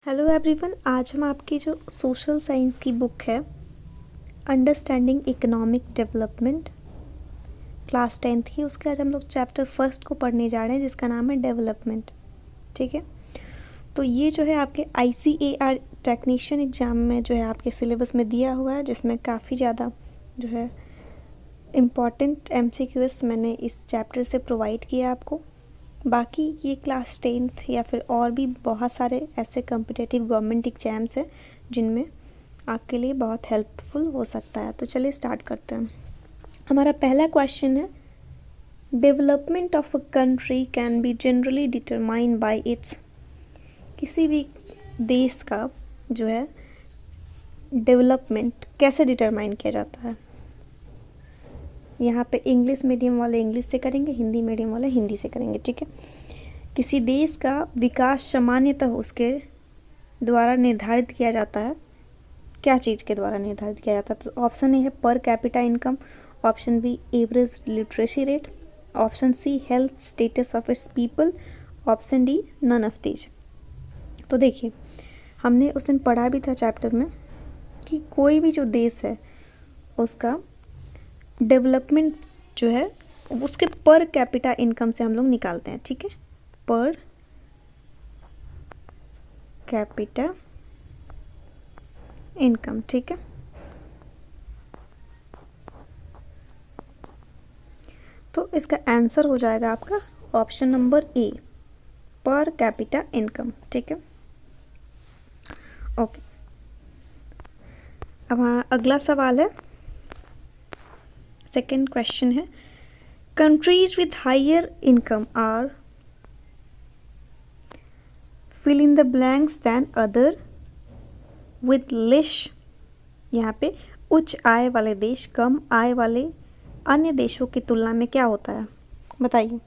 Hello everyone, आज हम आपकी जो सोशल साइंस की बुक है understanding economic development class 10th की, उसके आज हम लोग चैप्टर फर्स्ट को पढ़ने जा रहे हैं जिसका नाम है डेवलपमेंट। ठीक है, तो ये जो है आपके ICAR टेक्नीशियन एग्ज़ाम में जो है आपके सिलेबस में दिया हुआ है, जिसमें काफ़ी ज़्यादा जो है इम्पॉर्टेंट MCQs मैंने इस चैप्टर से प्रोवाइड किया आपको। बाकी ये क्लास 10th या फिर और भी बहुत सारे ऐसे कम्पिटिटिव गवर्नमेंट एग्जाम्स हैं जिनमें आपके लिए बहुत हेल्पफुल हो सकता है। तो चलिए स्टार्ट करते हैं। हमारा पहला क्वेश्चन है, development of a country can be generally determined by it's. किसी भी देश का जो है डेवलपमेंट कैसे डिटरमाइन किया जाता है। यहाँ पे इंग्लिश मीडियम वाले इंग्लिश से करेंगे, हिंदी मीडियम वाले हिंदी से करेंगे। ठीक है, किसी देश का विकास सामान्यतः उसके द्वारा निर्धारित किया जाता है। क्या चीज़ के द्वारा निर्धारित किया जाता है? तो ऑप्शन ए है per capita income, option B average literacy rate, option C health status of its people, option D none of these. तो देखिए, हमने उस दिन पढ़ा भी था चैप्टर में कि कोई भी जो देश है उसका डेवलपमेंट जो है उसके पर कैपिटा इनकम से हम लोग निकालते हैं। ठीक है, पर कैपिटा इनकम। ठीक है, तो इसका आंसर हो जाएगा आपका ऑप्शन नंबर ए, पर कैपिटा इनकम। ठीक है, ओके। अब हमारा अगला सवाल है, सेकेंड क्वेश्चन है, countries with higher income are fill in the blanks than other with less. यहाँ पे उच्च आय वाले देश कम आय वाले अन्य देशों की तुलना में क्या होता है, बताइए।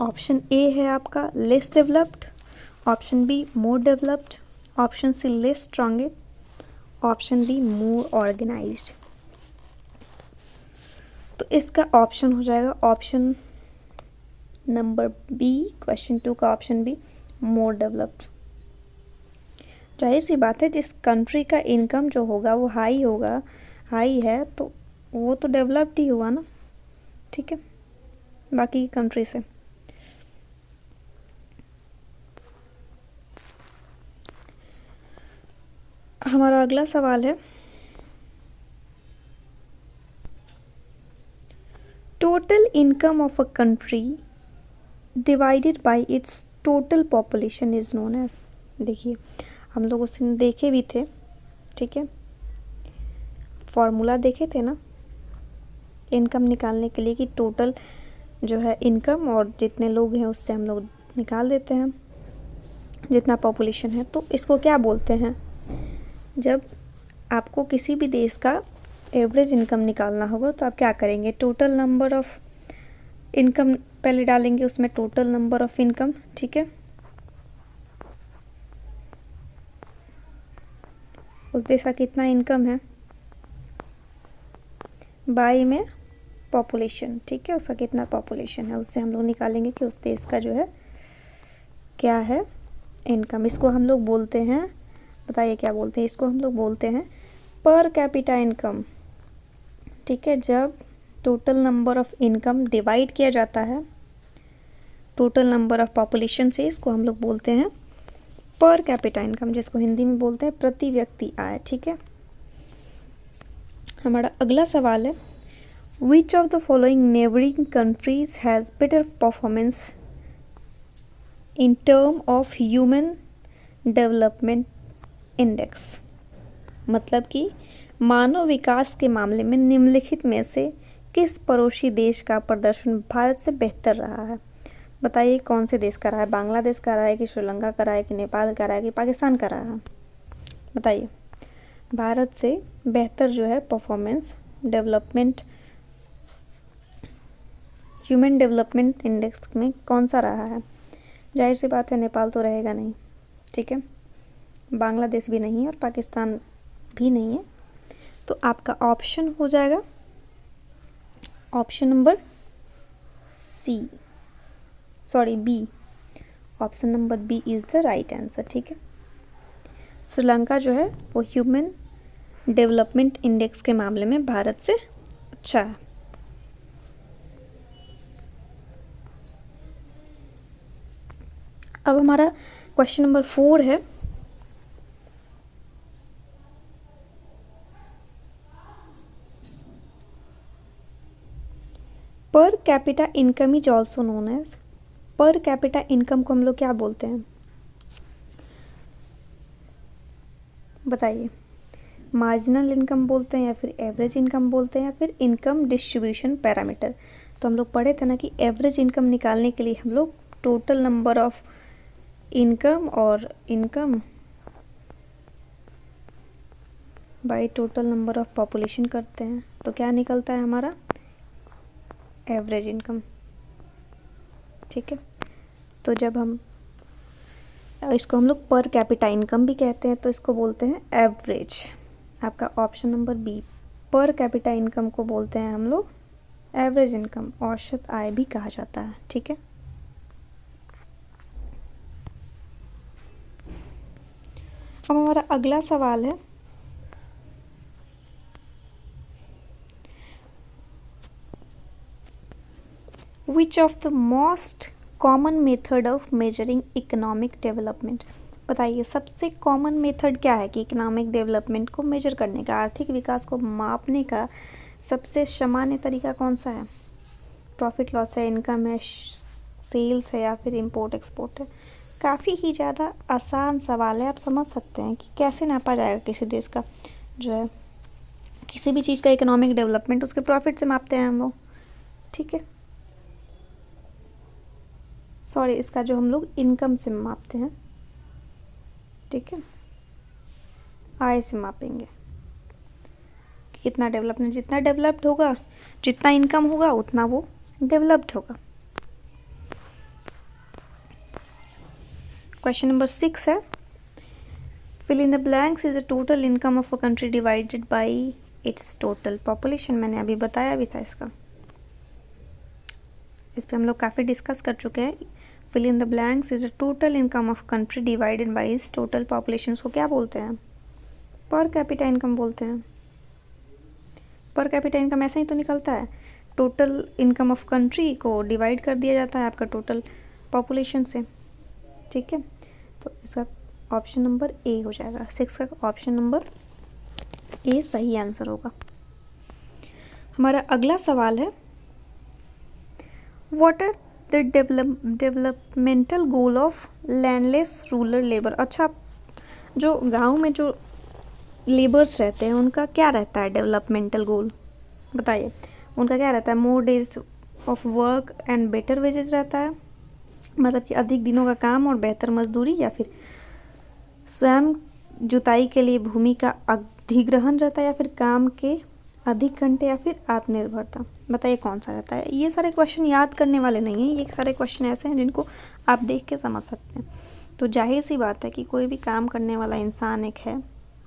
ऑप्शन ए है आपका less developed, option B more developed, option C less strong, option D more organised. तो इसका ऑप्शन हो जाएगा ऑप्शन नंबर बी, क्वेश्चन 2 का ऑप्शन बी, मोर डेवलप्ड। जाहिर सी बात है, जिस कंट्री का इनकम जो होगा वो हाई होगा, हाई है तो वो तो डेवलप्ड ही हुआ ना। ठीक है, बाकी कंट्री से। हमारा अगला सवाल है, total income of a country divided by its total population is known as. देखिए, हम लोग उस दिन देखे भी थे। ठीक है, फॉर्मूला देखे थे ना इनकम निकालने के लिए कि टोटल जो है इनकम और जितने लोग हैं उससे हम लोग निकाल देते हैं जितना पॉपुलेशन है। तो इसको क्या बोलते हैं, जब आपको किसी भी देश का एवरेज इनकम निकालना होगा तो आप क्या करेंगे, टोटल नंबर ऑफ इनकम पहले डालेंगे, उसमें टोटल नंबर ऑफ इनकम। ठीक है, उस देश का कितना इनकम है बाई में पॉपुलेशन। ठीक है, उसका कितना पॉपुलेशन है उससे हम लोग निकालेंगे कि उस देश का जो है क्या है इनकम। इसको हम लोग बोलते हैं, बताइए क्या बोलते हैं, इसको हम लोग बोलते हैं पर कैपिटा इनकम। ठीक है, जब total number of income divide किया जाता है टोटल नंबर ऑफ पॉपुलेशन से, इसको हम लोग बोलते हैं पर कैपिटा इनकम, जिसको हिंदी में बोलते हैं प्रति व्यक्ति आय। ठीक है, हमारा अगला सवाल है, which of the following neighbouring countries has better performance in term of human development index. मतलब कि मानव विकास के मामले में निम्नलिखित में से किस पड़ोसी देश का प्रदर्शन भारत से बेहतर रहा है। बताइए कौन से देश का रहा है, बांग्लादेश का रहा है कि श्रीलंका का रहा है कि नेपाल का रहा है कि पाकिस्तान का रहा है। बताइए, भारत से बेहतर जो है performance development human development index में कौन सा रहा है। जाहिर सी बात है, नेपाल तो रहेगा नहीं। ठीक है, बांग्लादेश भी नहीं है और पाकिस्तान भी नहीं है। तो आपका ऑप्शन हो जाएगा option number C, sorry B, option number B is the right answer. ठीक है, श्रीलंका जो है वो ह्यूमन डेवलपमेंट इंडेक्स के मामले में भारत से अच्छा है। अब हमारा क्वेश्चन नंबर 4 है, per capita income is also known as, per capita income को हम लोग क्या बोलते हैं बताइए? मार्जिनल इनकम बोलते हैं या फिर एवरेज इनकम बोलते हैं या फिर इनकम डिस्ट्रीब्यूशन पैरामीटर? तो हम लोग पढ़े थे ना कि एवरेज इनकम निकालने के लिए हम लोग टोटल नंबर ऑफ इनकम और income by total number of population करते हैं, तो क्या निकलता है हमारा? Average income. ठीक है, तो जब हम इसको हम लोग पर कैपिटा इनकम भी कहते हैं, तो इसको बोलते हैं एवरेज। आपका option number B, per capita income को बोलते हैं हम लोग एवरेज इनकम, औसत आय भी कहा जाता है। ठीक है, अब हमारा अगला सवाल है, which of the most common method of measuring economic development? बताइए सबसे कॉमन मेथड क्या है कि इकोनॉमिक डेवलपमेंट को मेजर करने का, आर्थिक विकास को मापने का सबसे सामान्य तरीका कौन सा है? प्रॉफिट लॉस है, इनकम है, सेल्स है या फिर इंपोर्ट एक्सपोर्ट है? काफ़ी ही ज़्यादा आसान सवाल है, आप समझ सकते हैं कि कैसे नापा जाएगा किसी देश का जो है किसी भी चीज़ का इकोनॉमिक डेवलपमेंट, उसके प्रॉफिट से मापते हैं हम लोग। ठीक है, सॉरी, इसका जो हम लोग इनकम से मापते हैं। ठीक है, आय से मापेंगे कि कितना डेवलपमेंट, जितना डेवलप्ड होगा, जितना इनकम होगा उतना वो डेवलप्ड होगा। क्वेश्चन नंबर 6 है, fill in the blanks is the total income of a country divided by its total population. मैंने अभी बताया भी था इसका, इस पर हम लोग काफ़ी डिस्कस कर चुके हैं। Fill in the blanks is the total income of country divided by its total population. उसको क्या बोलते हैं? पर कैपिटा इनकम बोलते हैं। पर कैपिटा इनकम ऐसे ही तो निकलता है, टोटल इनकम ऑफ कंट्री को डिवाइड कर दिया जाता है आपका टोटल पॉपुलेशन से। ठीक है, तो इसका ऑप्शन नंबर ए हो जाएगा, 6 का ऑप्शन नंबर ए सही आंसर होगा। हमारा अगला सवाल है, what are the developmental goal of landless rural labour? अच्छा, जो गांव में जो लेबर्स रहते हैं उनका क्या रहता है डेवलपमेंटल गोल? बताइए, उनका क्या रहता है? मोर days of work and better wages रहता है, मतलब कि अधिक दिनों का काम और बेहतर मजदूरी, या फिर स्वयं जुताई के लिए भूमि का अधिग्रहण रहता है, या फिर काम के अधिक घंटे, या फिर आत्मनिर्भरता? बताइए कौन सा रहता है? ये सारे क्वेश्चन याद करने वाले नहीं हैं, ये सारे क्वेश्चन ऐसे हैं जिनको आप देख के समझ सकते हैं। तो जाहिर सी बात है कि कोई भी काम करने वाला इंसान एक है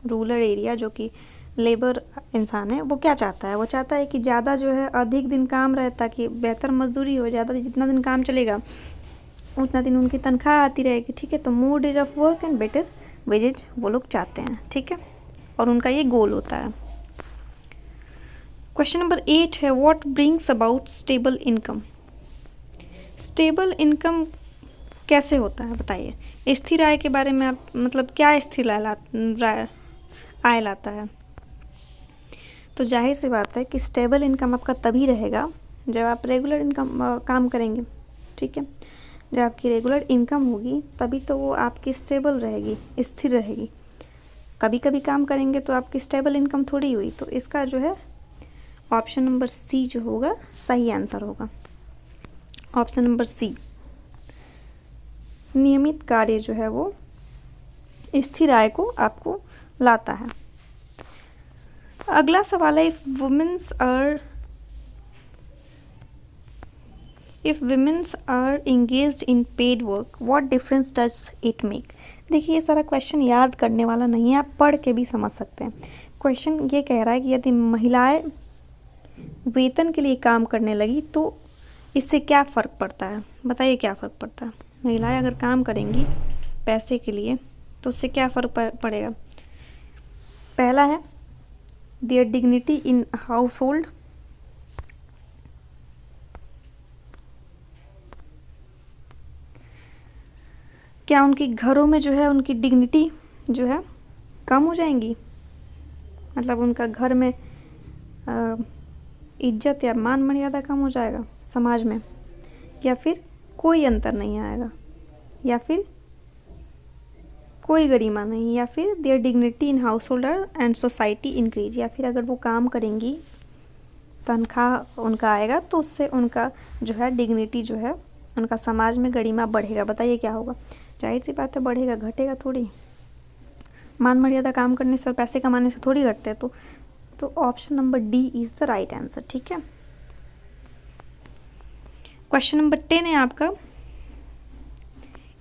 रूरल एरिया जो कि लेबर इंसान है, वो क्या चाहता है? वो चाहता है कि ज़्यादा जो है अधिक दिन काम रहे ताकि बेहतर मजदूरी हो, ज़्यादा जितना दिन काम चलेगा उतना दिन उनकी तनख्वाह आती रहेगी। ठीक है, तो more days of work and better wages वो लोग चाहते हैं। ठीक है, और उनका ये गोल होता है। क्वेश्चन नंबर 8 है, what brings about stable income? Stable income कैसे होता है बताइए? स्थिर आय के बारे में आप मतलब क्या स्थिर आय लाता है? तो जाहिर सी बात है कि स्टेबल इनकम आपका तभी रहेगा जब आप रेगुलर इनकम काम करेंगे। ठीक है, जब आपकी रेगुलर इनकम होगी तभी तो वो आपकी स्टेबल रहेगी, स्थिर रहेगी। कभी कभी काम करेंगे तो आपकी स्टेबल इनकम थोड़ी हुई। तो इसका जो है ऑप्शन नंबर सी जो होगा सही आंसर होगा। ऑप्शन नंबर सी, नियमित कार्य जो है वो स्थिर आय को आपको लाता है। अगला सवाल है, if womens are engaged in paid work, what difference does it make? देखिए, ये सारा क्वेश्चन याद करने वाला नहीं है, आप पढ़ के भी समझ सकते हैं। क्वेश्चन ये कह रहा है कि यदि महिलाएं वेतन के लिए काम करने लगी तो इससे क्या फ़र्क पड़ता है? बताइए क्या फ़र्क पड़ता है? महिलाएं अगर काम करेंगी पैसे के लिए तो उससे क्या फ़र्क पड़ेगा। पहला है there dignity in house hold, क्या उनके घरों में जो है उनकी डिग्निटी जो है कम हो जाएंगी, मतलब उनका घर में इज्जत या मान मर्यादा कम हो जाएगा समाज में, या फिर कोई अंतर नहीं आएगा, या फिर कोई गरिमा नहीं, या फिर there dignity in house holder and society increase, या फिर अगर वो काम करेंगी तनख्वाह उनका आएगा तो उससे उनका जो है डिग्निटी जो है उनका समाज में गरिमा बढ़ेगा। बताइए क्या होगा। जाहिर सी बात है बढ़ेगा, घटेगा थोड़ी। मान मर्यादा काम करने से और पैसे कमाने से थोड़ी घटते हैं। तो option number D is the right answer. ठीक है। क्वेश्चन नंबर 10 है आपका,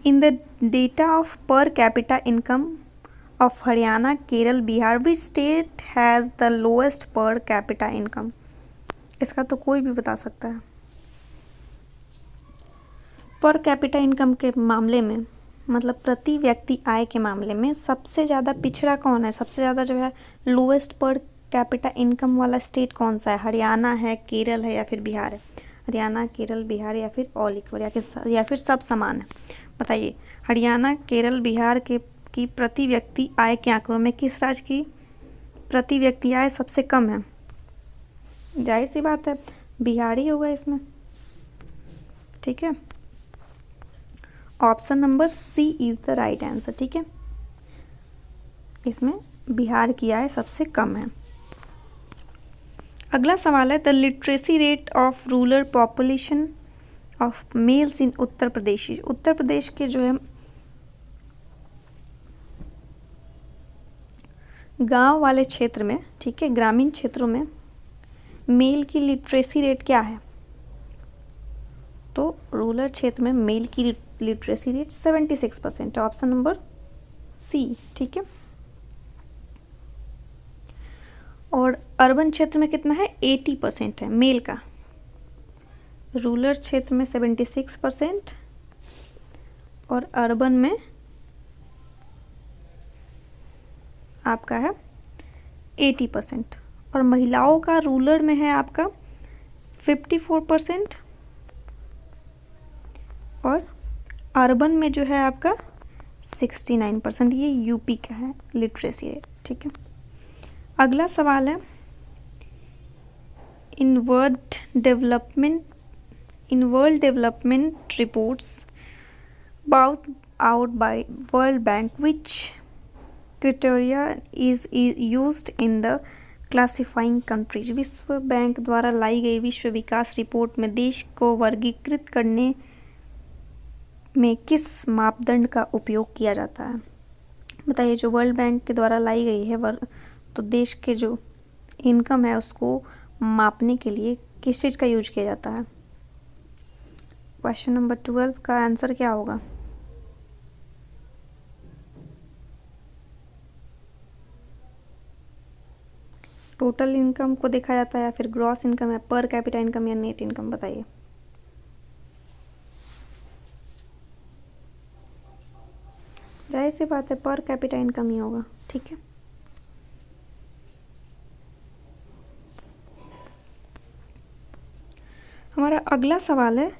इन द डेटा ऑफ पर capita income of Haryana, Kerala, Bihar, which state has the lowest पर कैपिटा इनकम। इसका तो कोई भी बता सकता है। पर कैपिटा इनकम के मामले में, मतलब प्रति व्यक्ति आय के मामले में सबसे ज़्यादा पिछड़ा कौन है, सबसे ज़्यादा जो है लोएस्ट पर कैपिटा इनकम वाला स्टेट कौन सा है। हरियाणा है, केरल है, या फिर बिहार है। हरियाणा, केरल, बिहार, या फिर ऑल इक्वल, या फिर सब समान है। बताइए हरियाणा, केरल, बिहार की प्रति व्यक्ति आय के आंकड़ों में किस राज्य की प्रति व्यक्ति आय सबसे कम है। जाहिर सी बात है बिहार ही होगा इसमें। ठीक है। Option number C is the right answer. ठीक है, इसमें बिहार की आय सबसे कम है। अगला सवाल है, the literacy rate of rural population of males in Uttar Pradesh. Uttar Pradesh के जो है गांव वाले क्षेत्र में, ठीक है, ग्रामीण क्षेत्रों में मेल की लिटरेसी रेट क्या है। तो रूरल क्षेत्र में मेल की literacy rate 76%, option number C. ठीक है। और अर्बन क्षेत्र में कितना है, 80% है मेल का। रूरल क्षेत्र में 76% और अर्बन में आपका है 80%। और महिलाओं का रूरल में है आपका 54% और अर्बन में जो है आपका 69%। ये यूपी का है लिटरेसी रेट। ठीक है। अगला सवाल है, in world development reports brought out by World Bank, which criteria is used in the classifying countries. विश्व बैंक द्वारा लाई गई विश्व विकास रिपोर्ट में देश को वर्गीकृत करने में किस मापदंड का उपयोग किया जाता है। बताइए, जो वर्ल्ड बैंक के द्वारा लाई गई है तो देश के जो इनकम है उसको मापने के लिए किस चीज़ का यूज किया जाता है। क्वेश्चन नंबर 12 का आंसर क्या होगा। टोटल इनकम को देखा जाता है या फिर ग्रॉस इनकम है, पर कैपिटा इनकम या नेट इनकम। बताइए। जाहिर सी बात है पर कैपिटा इनकम ही होगा। ठीक है। हमारा अगला सवाल है,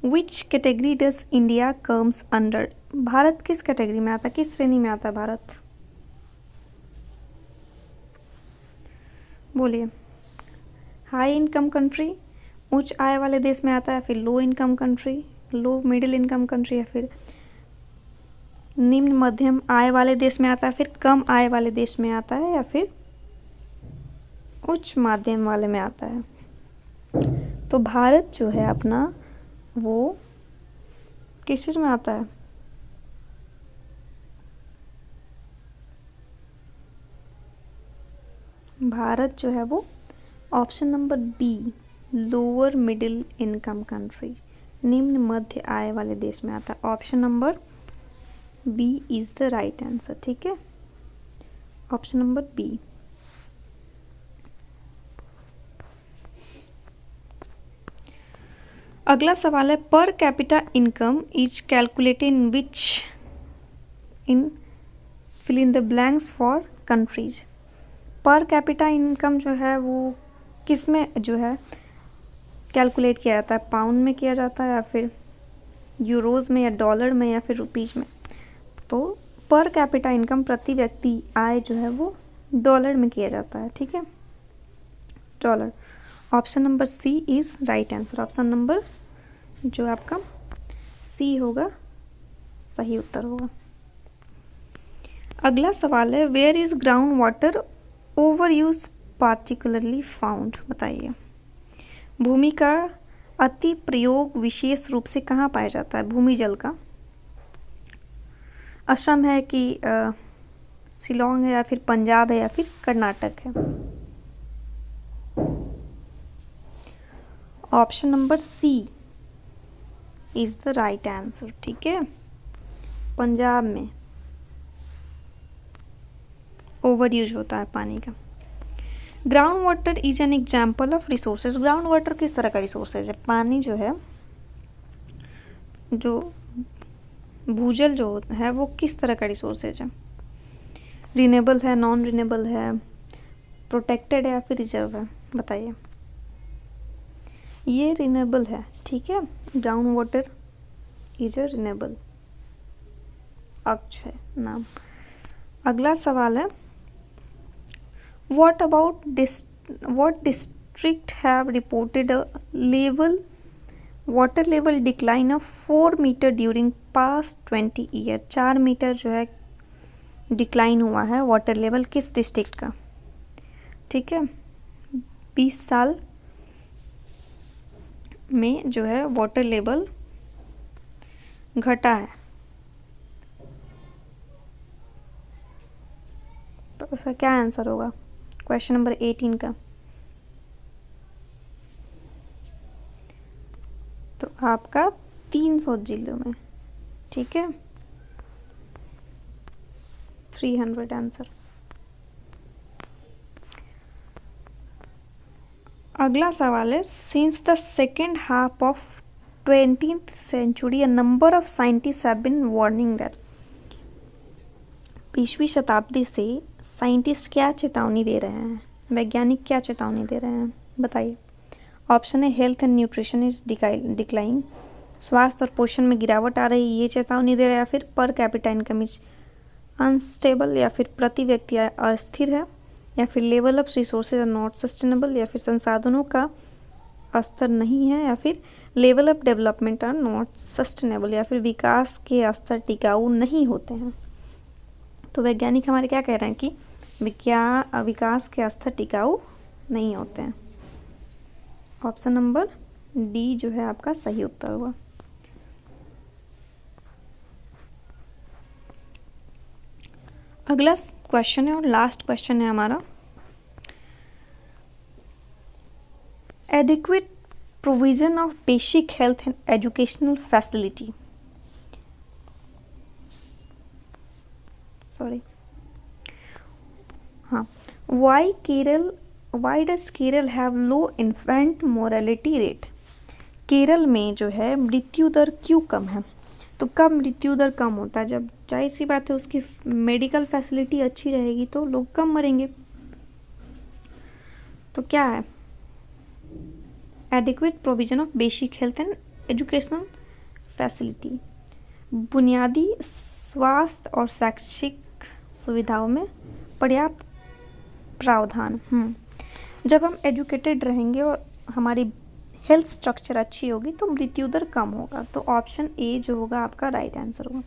which category does India comes under. Bharat किस कैटेगरी में आता है, किस श्रेणी में आता है भारत। बोलिए। हाई इनकम कंट्री, उच्च आय वाले देश में आता है, फिर low income country, low middle income country, या फिर निम्न मध्यम आय वाले देश में आता है, फिर कम आय वाले देश में आता है, या फिर उच्च माध्यम वाले में आता है। तो भारत जो है अपना वो किस चीज में आता है। भारत जो है वो option number B, lower middle income country, निम्न मध्य आय वाले देश में आता है। Option number B is the right answer. ठीक है, ऑप्शन नंबर बी। अगला सवाल है per capita income is calculated in which in fill in the blanks for countries. Per capita income जो है वो किस में जो है कैलकुलेट किया जाता है, पाउंड में किया जाता है या फिर यूरोज़ में या डॉलर में या फिर रुपीज़ में। तो पर कैपिटा इनकम प्रति व्यक्ति आय जो है वो डॉलर में किया जाता है, ठीक है, dollar. Option number C is right answer. Option number जो आपका सी होगा सही उत्तर होगा। अगला सवाल है where is ground water over use particularly found. बताइए भूमि का अति प्रयोग विशेष रूप से कहाँ पाया जाता है, भूमि जल का। असम है कि शिलोंग है या फिर पंजाब है या फिर कर्नाटक है। Option number C is the right answer, ठीक है, पंजाब में ओवर यूज होता है पानी का। Ground water is an example of resources. Ground water किस तरह का रिसोर्सेज है, पानी जो है, जो भूजल जो है वो किस तरह का रिसोर्सेज है, रिन्यूएबल है, नॉन रिन्यूएबल है, प्रोटेक्टेड है या फिर रिजर्व है। बताइए। ये रिन्यूएबल है, ठीक है, ground water is a renewable, अक्ष है नाम। अगला सवाल है what district have reported a water level decline of 4 meter during past 20 year। 4 metre जो है डिक्लाइन हुआ है वाटर लेवल किस डिस्ट्रिक्ट का, ठीक है, 20 साल में जो है वाटर लेवल घटा है। तो उसका क्या आंसर होगा क्वेश्चन नंबर 18 का। तो आपका 300 जिलों में, ठीक है, 300 आंसर। अगला सवाल है since the second half of 20th century a number of scientists have been warning that। 20वीं शताब्दी से साइंटिस्ट क्या चेतावनी दे रहे हैं, वैज्ञानिक क्या चेतावनी दे रहे हैं, बताइए। ऑप्शन है health and nutrition is decline, स्वास्थ्य और पोषण में गिरावट आ रही, ये चेतावनी दे रहे हैं, या फिर पर कैपिटा इनकम इज अनस्टेबल, या फिर प्रति व्यक्ति अस्थिर है, या फिर level of resources are not sustainable, या फिर संसाधनों का स्तर नहीं है, या फिर level of development are not sustainable, या फिर विकास के स्तर टिकाऊ नहीं होते हैं। तो वैज्ञानिक हमारे क्या कह रहे हैं कि विकास के स्तर टिकाऊ नहीं होते हैं। ऑप्शन नंबर डी जो है आपका सही उत्तर होगा। अगला क्वेश्चन है और लास्ट क्वेश्चन है हमारा, adequate provision of basic health and educational facility. Sorry, हाँ, why does Kerala have low infant morality rate. Kerala में जो है मृत्यु दर क्यों कम है। तो कब मृत्यु दर कम होता है, जब जाहिर सी बात है उसकी मेडिकल फैसिलिटी अच्छी रहेगी तो लोग कम मरेंगे। तो क्या है, adequate provision of basic health and educational facility, बुनियादी स्वास्थ्य और शैक्षिक सुविधाओं में पर्याप्त प्रावधान। जब हम एजुकेटेड रहेंगे और हमारी हेल्थ स्ट्रक्चर अच्छी होगी तो मृत्यु दर कम होगा। तो ऑप्शन ए जो होगा आपका राइट आंसर होगा।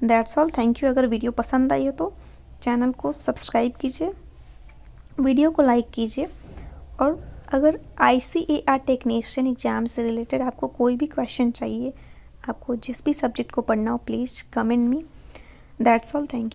That's all, thank you. अगर वीडियो पसंद आई हो तो चैनल को सब्सक्राइब कीजिए, वीडियो को लाइक कीजिए, और अगर ICAR टेक्नीशियन एग्जाम से रिलेटेड आपको कोई भी क्वेश्चन चाहिए, आपको जिस भी सब्जेक्ट को पढ़ना हो, please comment me. That's all, thank you.